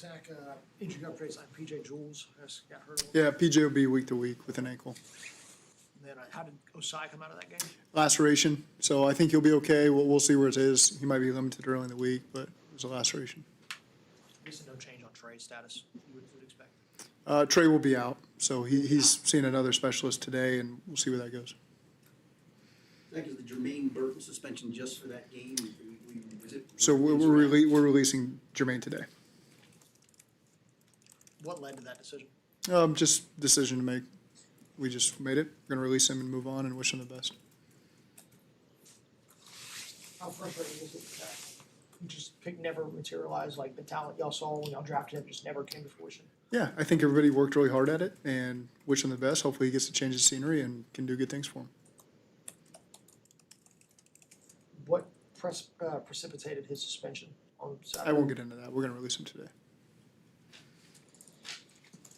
Zach, injury updates on PJ Jules has got hurt. Yeah, PJ will be week to week with an ankle. And then how did Osai come out of that game? Laceration, so I think he'll be okay. We'll see where it is. He might be limited early in the week, but it was a laceration. I guess no change on Trey's status, you would expect. Trey will be out, so he's seeing another specialist today, and we'll see where that goes. Zach, is the Jermaine Burton suspension just for that game? So we're releasing Jermaine today. What led to that decision? Just decision to make. We just made it. We're going to release him and move on and wish him the best. How frustrating is it that you just never materialized, like the talent y'all saw when y'all drafted him just never came to fruition? Yeah, I think everybody worked really hard at it and wish him the best. Hopefully he gets to change the scenery and can do good things for him. What precipitated his suspension on Saturday? I won't get into that. We're going to release him today.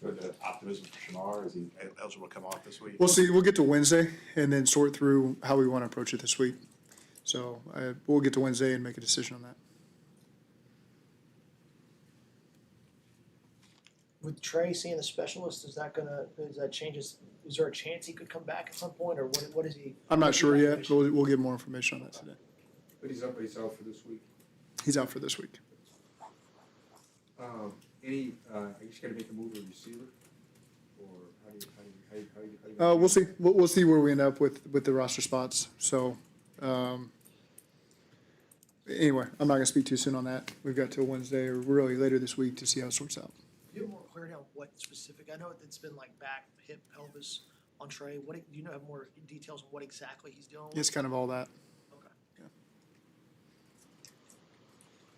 So the optimism for Shamar, is he eligible to come off this week? We'll see. We'll get to Wednesday and then sort through how we want to approach it this week. So we'll get to Wednesday and make a decision on that. With Trey seeing the specialist, is that change his? Is there a chance he could come back at some point, or what is he? I'm not sure yet. We'll get more information on that today. But he's out for this week. He's out for this week. I guess you gotta make a move with receiver, or how do you? We'll see. We'll see where we end up with the roster spots. So, anyway, I'm not going to speak too soon on that. We've got till Wednesday or really later this week to see how it sorts out. Do you have more clarity on what specific? I know it's been like back, hip, pelvis on Trey. Do you have more details on what exactly he's dealing with? It's kind of all that. Okay.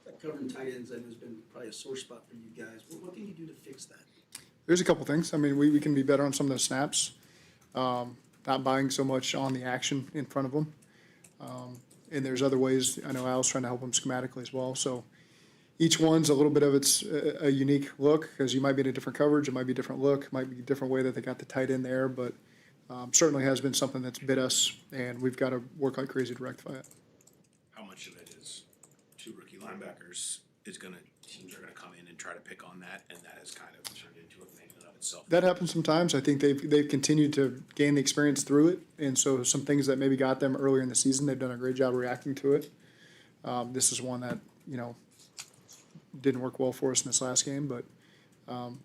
That covering tight ends, I know, has been probably a sore spot for you guys. What can you do to fix that? There's a couple things. I mean, we can be better on some of those snaps, not buying so much on the action in front of them. And there's other ways. I know Al's trying to help them schematically as well. So each one's a little bit of it's a unique look because you might be in a different coverage. It might be a different look. It might be a different way that they got the tight end there. But certainly has been something that's bit us, and we've got to work like crazy to rectify it. How much of it is two rookie linebackers teams are gonna come in and try to pick on that, and that has kind of turned into a thing in and of itself? That happens sometimes. I think they've continued to gain the experience through it, and so some things that maybe got them earlier in the season, they've done a great job reacting to it. This is one that didn't work well for us in this last game, but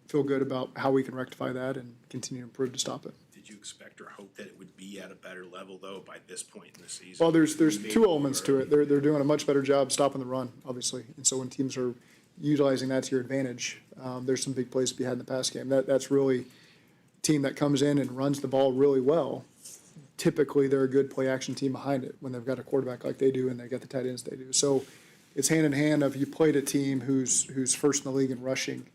feel good about how we can rectify that and continue to improve to stop it. Did you expect or hope that it would be at a better level though by this point in the season? Well, there's two elements to it. They're doing a much better job stopping the run, obviously, and so when teams are utilizing that to your advantage, there's some big plays to be had in the pass game. That's really a team that comes in and runs the ball really well. Typically, they're a good play action team behind it when they've got a quarterback like they do and they've got the tight ends they do. So it's hand in hand of you played a team who's first in the league in rushing.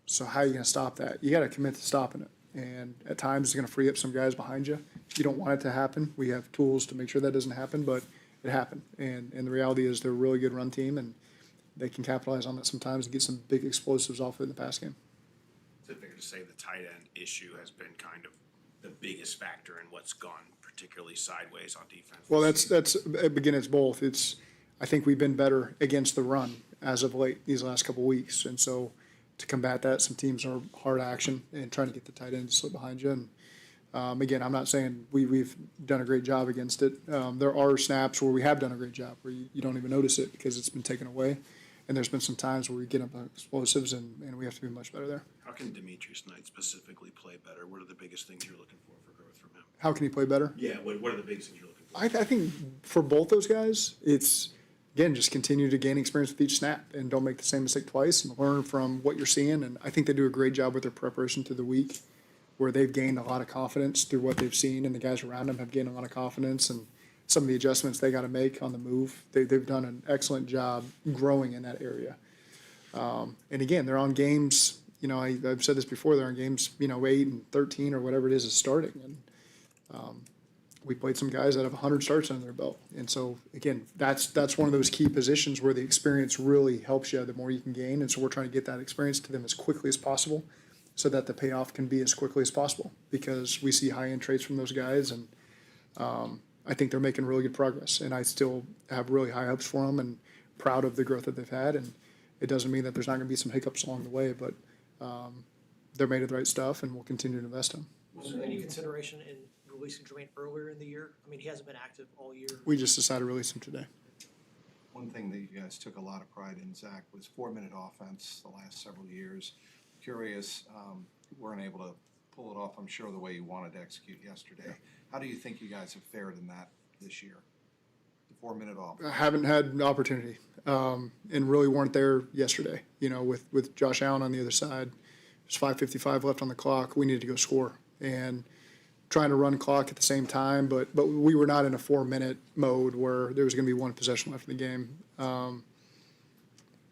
So how are you going to stop that? You got to commit to stopping it. And at times it's going to free up some guys behind you. You don't want it to happen. We have tools to make sure that doesn't happen, but it happened. And the reality is they're a really good run team, and they can capitalize on that sometimes and get some big explosives off it in the pass game. Is it fair to say the tight end issue has been kind of the biggest factor in what's gone particularly sideways on defense? Well, again, it's both. I think we've been better against the run as of late these last couple of weeks, and so to combat that, some teams are hard action and trying to get the tight end to slip behind you. And again, I'm not saying we've done a great job against it. There are snaps where we have done a great job where you don't even notice it because it's been taken away. And there's been some times where we get up explosives and we have to be much better there. How can Demetrius Knight specifically play better? What are the biggest things you're looking for growth from him? How can he play better? Yeah, what are the biggest things you're looking for? I think for both those guys, it's, again, just continue to gain experience with each snap and don't make the same mistake twice and learn from what you're seeing. And I think they do a great job with their preparation through the week where they've gained a lot of confidence through what they've seen, and the guys around them have gained a lot of confidence. And some of the adjustments they got to make on the move, they've done an excellent job growing in that area. And again, they're on games, I've said this before, they're on games, 8 and 13 or whatever it is starting. And we played some guys that have 100 starts under their belt. And so, again, that's one of those key positions where the experience really helps you the more you can gain. And so we're trying to get that experience to them as quickly as possible so that the payoff can be as quickly as possible because we see high-end traits from those guys. And I think they're making really good progress. And I still have really high hopes for them and proud of the growth that they've had. And It doesn't mean that there's not going to be some hiccups along the way, but they're made of the right stuff, and we'll continue to invest in them. Was there any consideration in releasing Jermaine earlier in the year? I mean, he hasn't been active all year. We just decided to release him today. One thing that you guys took a lot of pride in, Zach, was 4-minute offense the last several years. Curious, you weren't able to pull it off, I'm sure, the way you wanted to execute yesterday. How do you think you guys have fared in that this year? The 4-minute offense. I haven't had an opportunity, and really weren't there yesterday. With Josh Allen on the other side, there's 5:55 left on the clock. We needed to go score, and trying to run clock at the same time, but we were not in a 4-minute mode where there was going to be one possession left in the game.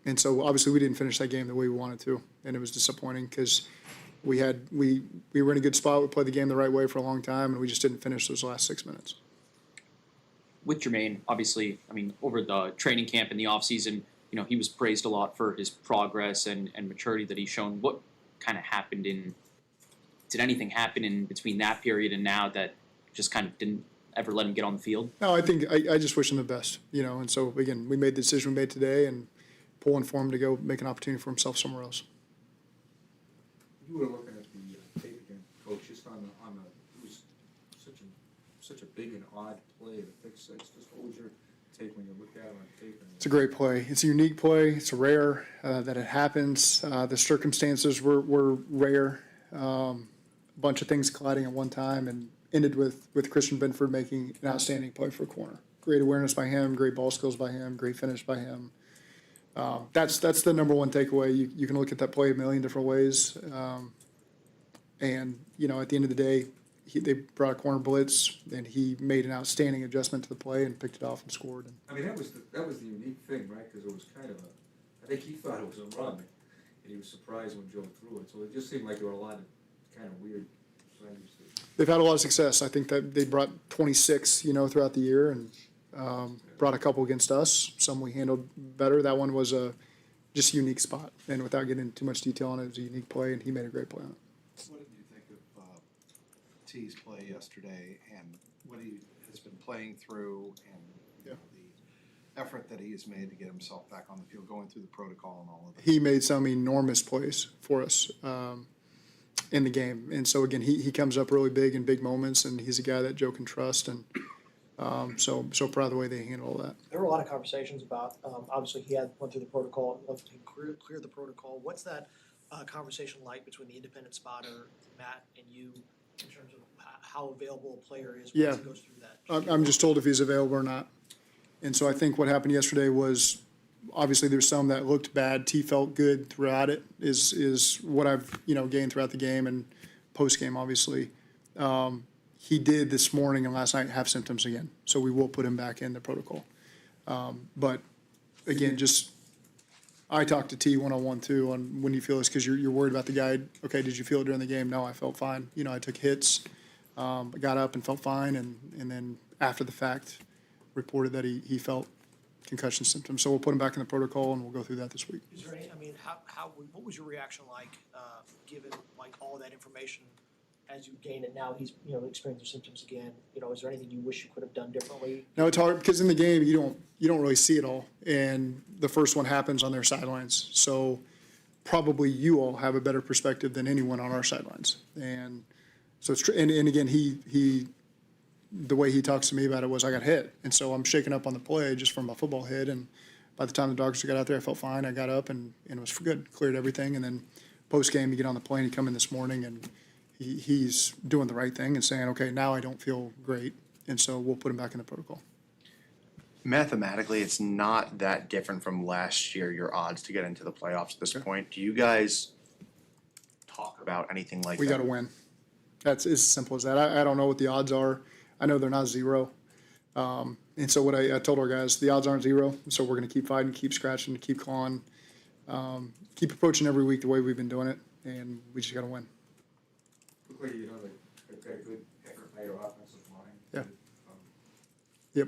And so obviously we didn't finish that game the way we wanted to, and it was disappointing because we were in a good spot. We played the game the right way for a long time, and we just didn't finish those last 6 minutes. With Jermaine, obviously, I mean, over the training camp and the offseason, he was praised a lot for his progress and maturity that he's shown. What kind of happened did anything happen in between that period and now that just kind of didn't ever let him get on the field? No, I think I just wish him the best, and so again, we made the decision we made today and pulling for him to go make an opportunity for himself somewhere else. You were looking at the tape again, Coach, just on the, it was such a big and odd play, the pick six. Just what was your take when you looked at it on tape? It's a great play. It's a unique play. It's rare that it happens. The circumstances were rare. A bunch of things colliding at one time, and ended with Christian Benford making an outstanding play for a corner. Great awareness by him, great ball skills by him, great finish by him. That's the number one takeaway. You can look at that play a million different ways. And at the end of the day, they brought a corner blitz, and he made an outstanding adjustment to the play and picked it off and scored. I mean, that was the unique thing, right? Because it was kind of I think he thought it was a run, and he was surprised when Joe threw it. So it just seemed like there were a lot of kind of weird plays. They've had a lot of success. I think that they brought 26, throughout the year, and brought a couple against us. Some we handled better. That one was just a unique spot, and without getting into too much detail on it, it was a unique play, and he made a great play on it. What did you think of T's play yesterday, and what he has been playing through, and the effort that he has made to get himself back on the field, going through the protocol and all of that? He made some enormous plays for us in the game, and so again, he comes up really big in big moments, and he's a guy that Joe can trust, and so proud of the way they handle all that. There were a lot of conversations about, obviously he went through the protocol, left to clear the protocol. What's that conversation like between the independent spotter, Matt, and you in terms of how available a player is once he goes through that? I'm just told if he's available or not. And so I think what happened yesterday was, obviously there's some that looked bad. T felt good throughout it, is what I've, gained throughout the game and post-game, obviously. He did this morning and last night have symptoms again, so we will put him back in the protocol. But again, I talked to T one-on-one too on when you feel this, because you're worried about the guy. Okay, did you feel it during the game? No, I felt fine. I took hits, got up and felt fine, and then after the fact reported that he felt concussion symptoms. So we'll put him back in the protocol, and we'll go through that this week. Is there any, what was your reaction like, given like all that information as you gain it now? He's, experiencing symptoms again. Is there anything you wish you could have done differently? No, it's hard because in the game you don't really see it all, and the first one happens on their sidelines. So probably you all have a better perspective than anyone on our sidelines. And so it's and again, he the way he talks to me about it was, I got hit, and so I'm shaken up on the play just from a football hit. And by the time the doctors got out there, I felt fine. I got up and it was good, cleared everything. And then post game, you get on the plane, you come in this morning, and he's doing the right thing and saying, okay, now I don't feel great, and so we'll put him back in the protocol. Mathematically, it's not that different from last year, your odds to get into the playoffs at this point. Do you guys talk about anything like We that? got to win. That's as simple as that. I don't know what the odds are. I know they're not zero. And so what I told our guys, the odds aren't zero, so we're going to keep fighting, keep scratching, keep clawing, keep approaching every week the way we've been doing it, and we just got to win. Looked like, they've got a good effort by your offensive line. Yeah. Good, Yep.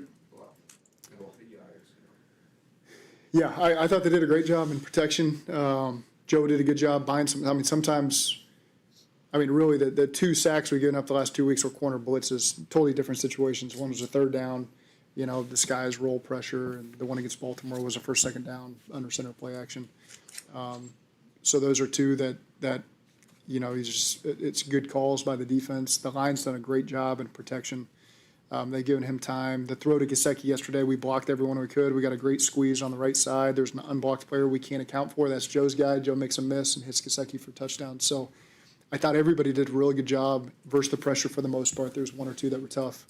and all the guys, Yeah, I thought they did a great job in protection. Joe did a good job buying some. Sometimes, really, the two sacks we've given up the last 2 weeks were corner blitzes, totally different situations. One was a third down, this guy's roll pressure, and the one against Baltimore was a first, second down under center play action. So those are two that it's good calls by the defense. The line's done a great job in protection. They've given him time. The throw to Gesicki yesterday, we blocked everyone we could. We got a great squeeze on the right side. There's an unblocked player we can't account for. That's Joe's guy. Joe makes a miss and hits Gesicki for a touchdown. So I thought everybody did a really good job versus the pressure for the most part. There's one or two that were tough.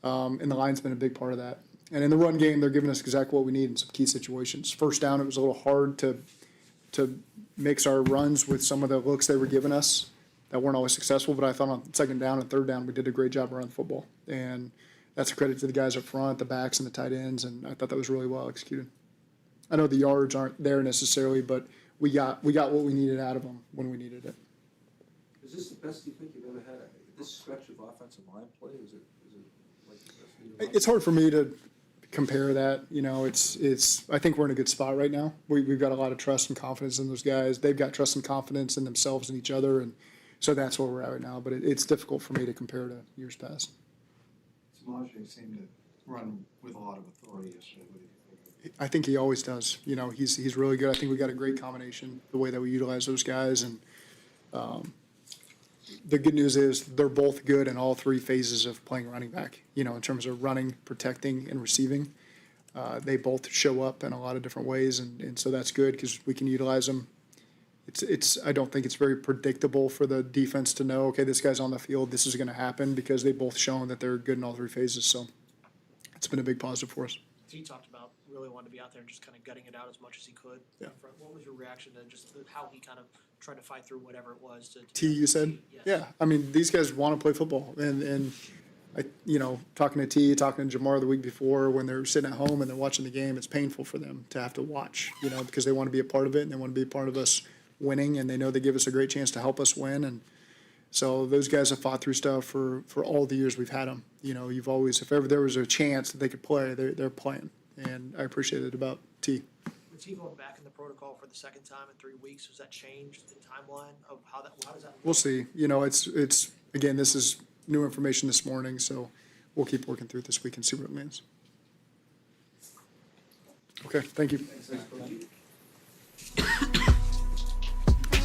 And the line's been a big part of that. And in the run game, they're giving us exactly what we need in some key situations. First down, it was a little hard to mix our runs with some of the looks they were giving us that weren't always successful, but I thought on second down and third down, we did a great job around the football. And that's a credit to the guys up front, the backs and the tight ends, and I thought that was really well executed. I know the yards aren't there necessarily, but we got what we needed out of them when we needed it. Is this the best you think you've ever had? This stretch of offensive line play, is it like the best you've ever had? It's hard for me to compare that. It's I think we're in a good spot right now. We've got a lot of trust and confidence in those guys. They've got trust and confidence in themselves and each other, and so that's where we're at right now. But it's difficult for me to compare to years past. Samaje seemed to run with a lot of authority yesterday. What do you think? I think he always does. He's really good. I think we got a great combination, the way that we utilize those guys. And the good news is they're both good in all three phases of playing running back, in terms of running, protecting, and receiving. They both show up in a lot of different ways, and so that's good because we can utilize them. I don't think it's very predictable for the defense to know, okay, this guy's on the field, this is going to happen, because they've both shown that they're good in all three phases. So it's been a big positive for us. He talked about really wanting to be out there and just kind of gutting it out as much as he could. Yeah. What was your reaction to just how he kind of tried to fight through whatever it was to T, you said? Yes. Yeah. I mean, these guys want to play football. And talking to T, talking to Jamar the week before, when they're sitting at home and they're watching the game, it's painful for them to have to watch, because they want to be a part of it and they want to be a part of us winning, and they know they give us a great chance to help us win. And so those guys have fought through stuff for all the years we've had them. You've always, if ever there was a chance that they could play, they're playing. And I appreciate it about T. With T going back in the protocol for the second time in 3 weeks, was that changed the timeline of how does that look? We'll see. It's again, this is new information this morning, so we'll keep working through it this week and see what it means. Okay, thank you. Thanks, Coach.